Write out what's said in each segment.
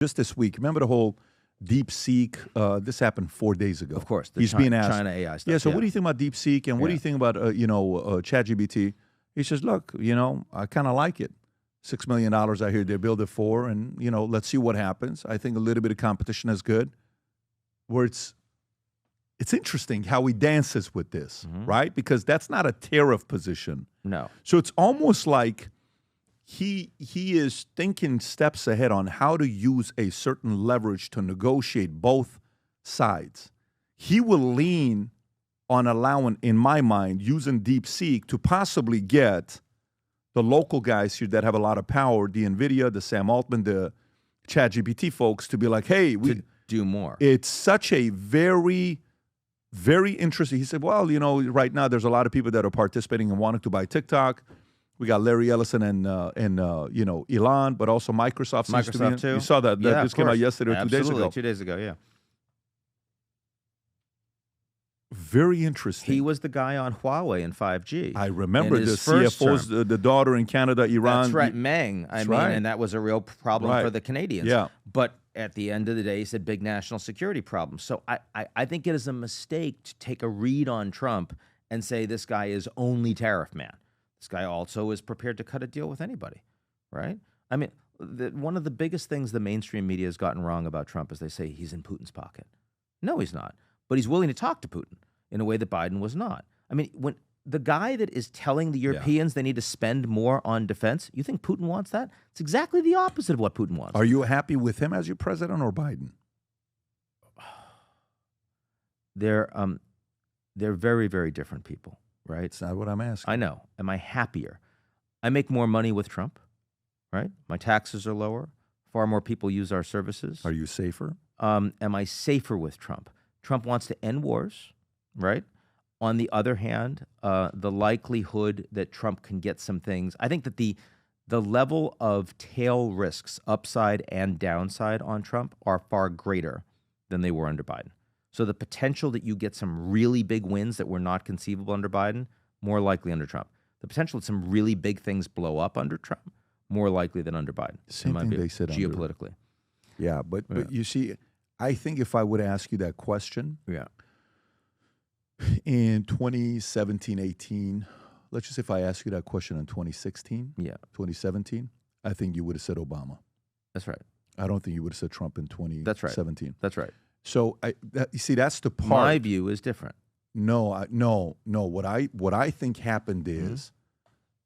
Just this week, remember the whole DeepSeek? This happened 4 days ago. Of course, he's being asked. China AI stuff. Yeah. So what do you think about DeepSeek, and what do you think about ChatGPT? He says, look, I kind of like it. $6 million I hear they build it for, and let's see what happens. I think a little bit of competition is good. Where it's interesting how he dances with this, right? Because that's not a tariff position. No. So it's almost like he is thinking steps ahead on how to use a certain leverage to negotiate both sides. He will lean on allowing, in my mind, using DeepSeek to possibly get the local guys here that have a lot of power, the NVIDIA, the Sam Altman, the ChatGPT folks, to be like, hey, we to do more. It's such a very, very interesting. He said, well, right now there's a lot of people that are participating and wanting to buy TikTok. We got Larry Ellison and Elon, but also Microsoft. Microsoft too. You saw that just came out yesterday or 2 days ago. 2 days ago, yeah. Very interesting. He was the guy on Huawei and 5G. I remember the CFO's, the daughter in Canada, Iran. That's right, Meng. And that was a real problem for the Canadians. Yeah. But at the end of the day, he said big national security problem. So I think it is a mistake to take a read on Trump and say this guy is only tariff man. This guy also is prepared to cut a deal with anybody, right? I mean, one of the biggest things the mainstream media has gotten wrong about Trump is they say he's in Putin's pocket. No, he's not. But he's willing to talk to Putin in a way that Biden was not. I mean, when the guy that is telling the Europeans they need to spend more on defense, you think Putin wants that? It's exactly the opposite of what Putin wants. Are you happy with him as your president or Biden? They're very, very different people, right? It's not what I'm asking. I know. Am I happier? I make more money with Trump, right? My taxes are lower. Far more people use our services. Are you safer? Am I safer with Trump? Trump wants to end wars, right? On the other hand, the likelihood that Trump can get some things, I think that the level of tail risks, upside and downside on Trump, are far greater than they were under Biden. So the potential that you get some really big wins that were not conceivable under Biden, more likely under Trump. The potential that some really big things blow up under Trump, more likely than under Biden. Same thing they said geopolitically. Yeah, but you see, I think if I would ask you that question, in 2017, 18, let's just say if I ask you that question in 2016, 2017, I think you would have said Obama. That's right. I don't think you would have said Trump in 2017. That's right. So you see, that's the part. My view is different. No. What I think happened is,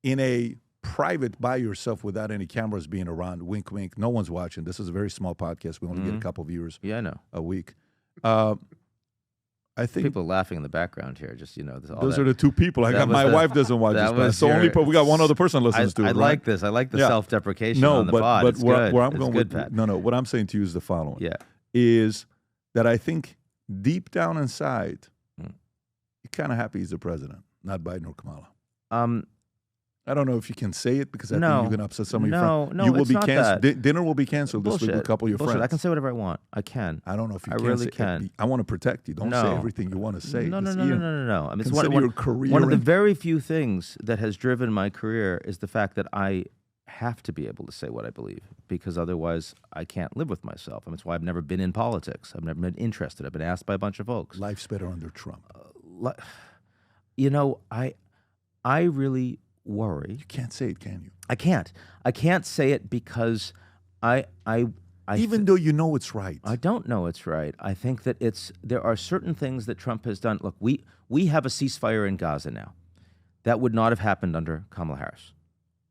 in a private, by yourself, without any cameras being around, wink, wink, no one's watching. This is a very small podcast. We only get a couple viewers. Yeah, I know. A week. I think people laughing in the background here. Just those are the two people. My wife doesn't watch this. So we got one other person listens to it. I like this. I like the self-deprecation on the pod. But where I'm it's going good, with Pat. no. What I'm saying to you is the following. Yeah. Is that I think deep down inside, you're kind of happy he's the president, not Biden or Kamala. I don't know if you can say it because I think you're going to upset some of your friends. No, you will it's be not canceled. that. Dinner will be canceled this week with a couple of your friends. I can say whatever I want. I can. I don't know if you I can. really can. I want to protect you. Don't say everything you want to say. No. I mean, it's one of the very few things that has driven my career is the fact that I have to be able to say what I believe, because otherwise I can't live with myself. I mean, it's why I've never been in politics. I've never been interested. I've been asked by a bunch of folks. Life's better under Trump. I really worry. You can't say it, can you? I can't. I can't say it because even though you know it's right. I don't know it's right. I think that there are certain things that Trump has done. Look, we have a ceasefire in Gaza now. That would not have happened under Kamala Harris.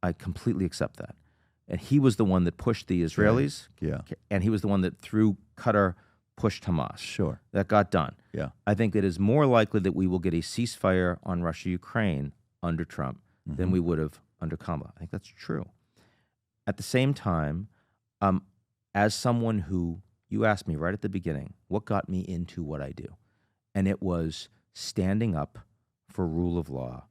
I completely accept that. And he was the one that pushed the Israelis. Yeah. And he was the one that, through Qatar, pushed Hamas. Sure. That got done. Yeah. I think it is more likely that we will get a ceasefire on Russia-Ukraine under Trump than we would have under Kamala. I think that's true. At the same time, as someone who, you asked me right at the beginning, what got me into what I do? And it was standing up for rule of law,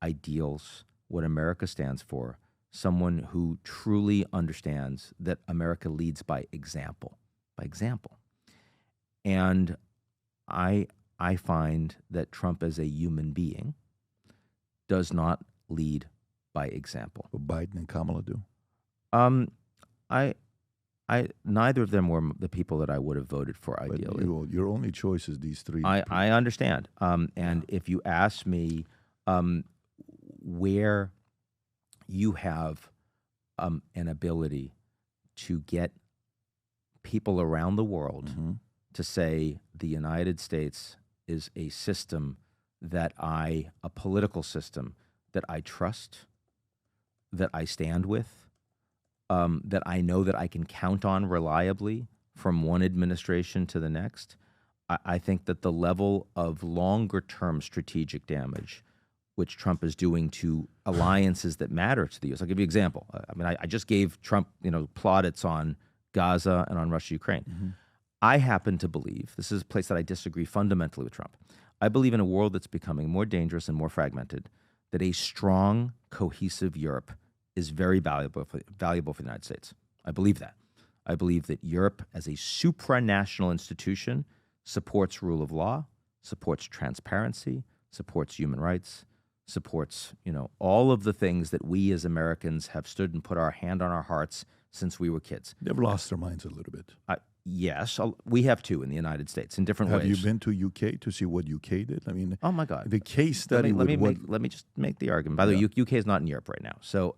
ideals, what America stands for, someone who truly understands that America leads by example. And I find that Trump as a human being does not lead by example. What Biden and Kamala do. Neither of them were the people that I would have voted for But ideally. your only choice is these three. I understand. And if you ask me where you have an ability to get people around the world to say the United States is a system a political system that I trust, that I stand with, that I know that I can count on reliably from one administration to the next, I think that the level of longer-term strategic damage which Trump is doing to alliances that matter to the U.S. I'll give you an example. I mean, I just gave Trump, plaudits on Gaza and on Russia-Ukraine. I happen to believe, this is a place that I disagree fundamentally with Trump, I believe in a world that's becoming more dangerous and more fragmented, that a strong, cohesive Europe is very valuable for the United States. I believe that. I believe that Europe as a supranational institution supports rule of law, supports transparency, supports human rights, supports, all of the things that we as Americans have stood and put our hand on our hearts since we were kids. They've lost their minds a little bit. Yes, we have too in the United States in different ways. Have you been to UK to see what UK did? I mean, oh my God, the case study. Let me just make the argument. By the way, UK is not in Europe right now, so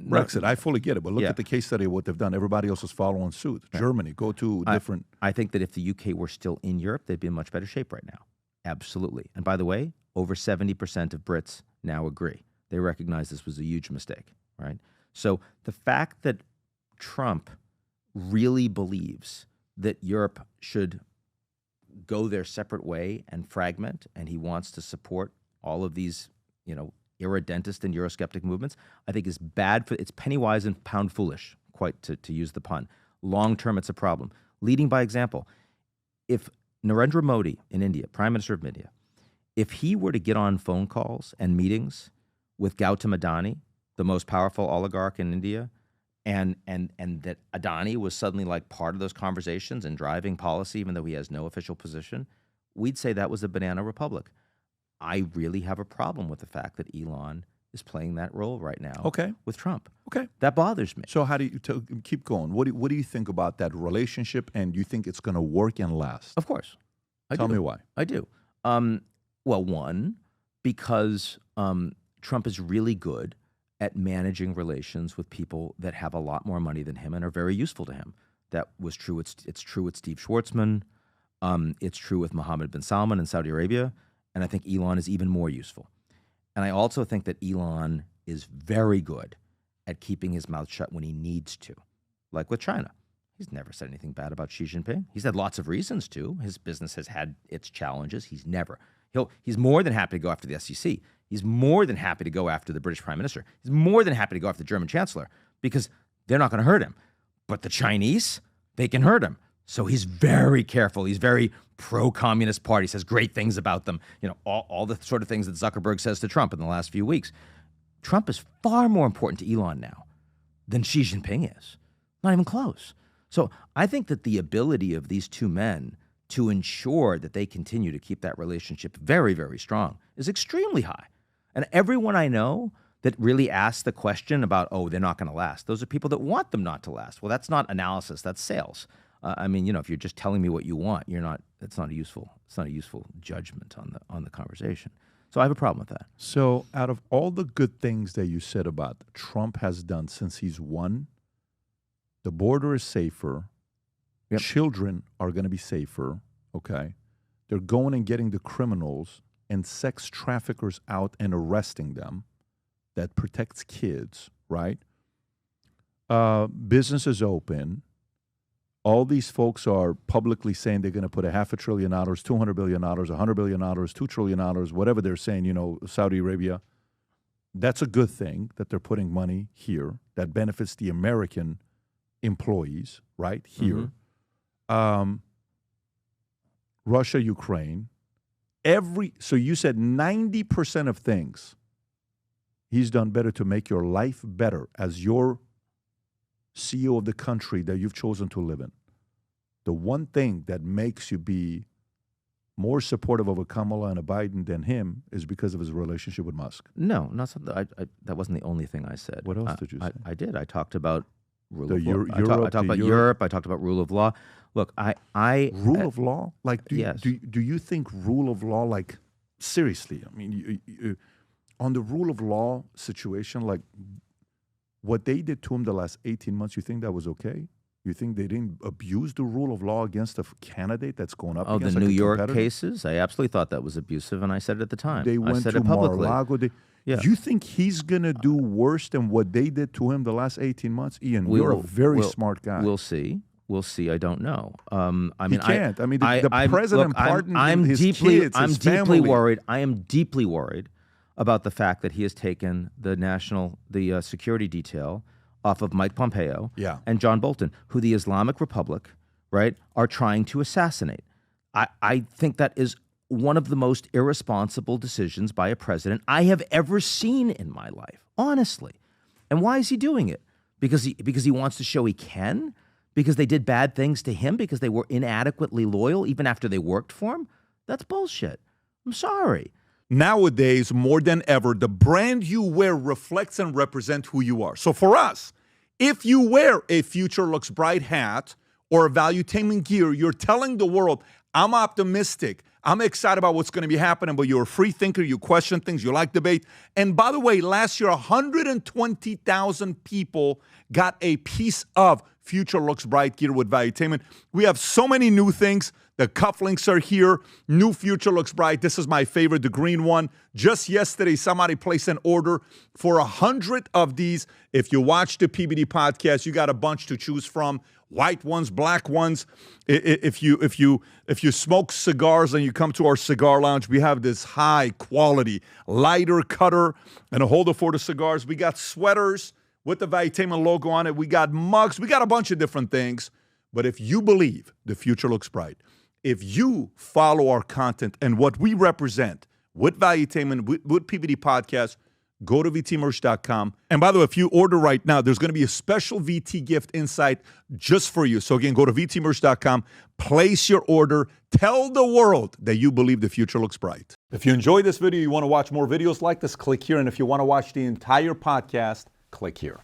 Brexit. I fully get it, but look at the case study of what they've done. Everybody else is following suit. Right. Germany, go to different. I think that if the UK were still in Europe, they'd be in much better shape right now. Absolutely. And by the way, over 70% of Brits now agree. They recognize this was a huge mistake, right? So the fact that Trump really believes that Europe should go their separate way and fragment, and he wants to support all of these, irredentist and Eurosceptic movements, I think is bad it's penny wise and pound foolish, quite to use the pun. Long term, it's a problem. Leading by example, if Narendra Modi in India, Prime Minister of India, if he were to get on phone calls and meetings with Gautam Adani, the most powerful oligarch in India, and that Adani was suddenly like part of those conversations and driving policy, even though he has no official position, we'd say that was a banana republic. I really have a problem with the fact that Elon is playing that role right now with Trump. Okay. That bothers me. So how do you keep going? What do you think about that relationship, and do you think it's going to work and last? Of course. Tell me why. I do. Well, one, because Trump is really good at managing relations with people that have a lot more money than him and are very useful to him. That was true. It's true with Steve Schwartzman. It's true with Mohammed bin Salman in Saudi Arabia. And I think Elon is even more useful. And I also think that Elon is very good at keeping his mouth shut when he needs to, like with China. He's never said anything bad about Xi Jinping. He's had lots of reasons to. His business has had its challenges. He's more than happy to go after the SEC. He's more than happy to go after the British Prime Minister. He's more than happy to go after the German Chancellor because they're not going to hurt him. But the Chinese, they can hurt him. So he's very careful. He's very pro-communist party, says great things about them. All the sort of things that Zuckerberg says to Trump in the last few weeks. Trump is far more important to Elon now than Xi Jinping is. Not even close. So I think that the ability of these two men to ensure that they continue to keep that relationship very, very strong is extremely high. And everyone I know that really asks the question about, they're not going to last, those are people that want them not to last. Well, that's not analysis, that's sales. If you're just telling me what you want, it's not a useful judgment on the conversation. So I have a problem with that. So out of all the good things that you said about Trump has done since he's won, the border is safer. Yep. Children are going to be safer, okay? They're going and getting the criminals and sex traffickers out and arresting them. That protects kids, right? Business is open. All these folks are publicly saying they're going to put $500 billion, $200 billion, $100 billion, $2 trillion, whatever they're saying, Saudi Arabia. That's a good thing that they're putting money here. That benefits the American employees, right, here. Russia, Ukraine, so you said 90% of things he's done better to make your life better as your CEO of the country that you've chosen to live in. The one thing that makes you be more supportive of a Kamala and a Biden than him is because of his relationship with Musk. No, not something. That wasn't the only thing I said. What else did you say? I did. I talked about Rule The of law. Euro- I talked about Europe. I talked about rule of law. Look, Rule of law? Like, yes. do you think rule of law, like, seriously? I mean, on the rule of law situation, like, what they did to him the last 18 months, you think that was okay? You think they didn't abuse the rule of law against a candidate that's going up against the like New a York competitor? cases? I absolutely thought that was abusive, and I said it at the time. They I went said to it publicly. Mar-a-Lago. Yeah. You think he's going to do worse than what they did to him the last 18 months? Ian, We you're a will- very we'll- smart guy. We'll see. We'll see. I don't know. I mean, He can't. I mean, the president pardoned his deeply, kids, I'm his deeply family. worried. I am deeply worried about the fact that he has taken the security detail off of Mike Pompeo Yeah. and John Bolton, who the Islamic Republic, right, are trying to assassinate. I think that is one of the most irresponsible decisions by a president I have ever seen in my life, honestly. And why is he doing it? Because he wants to show he can? Because they did bad things to him? Because they were inadequately loyal even after they worked for him? That's bullshit. I'm sorry. Nowadays, more than ever, the brand you wear reflects and represents who you are. So for us, if you wear a Future Looks Bright hat or a Valuetainment gear, you're telling the world, I'm optimistic. I'm excited about what's going to be happening, but you're a free thinker. You question things. You like debate. And by the way, last year, 120,000 people got a piece of Future Looks Bright gear with Valuetainment. We have so many new things. The cufflinks are here. New Future Looks Bright. This is my favorite, the green one. Just yesterday, somebody placed an order for 100 of these. If you watch the PBD podcast, you got a bunch to choose from. White ones, black ones. If you smoke cigars and you come to our cigar lounge, we have this high quality lighter cutter and a holder for the cigars. We got sweaters with the Valuetainment logo on it. We got mugs. We got a bunch of different things. But if you believe the future looks bright, if you follow our content and what we represent with Valuetainment, with PBD Podcast, go to vtmerch.com. And by the way, if you order right now, there's going to be a special VT gift inside just for you. So again, go to vtmerch.com, place your order, tell the world that you believe the future looks bright. If you enjoyed this video, you want to watch more videos like this, click here. And if you want to watch the entire podcast, click here.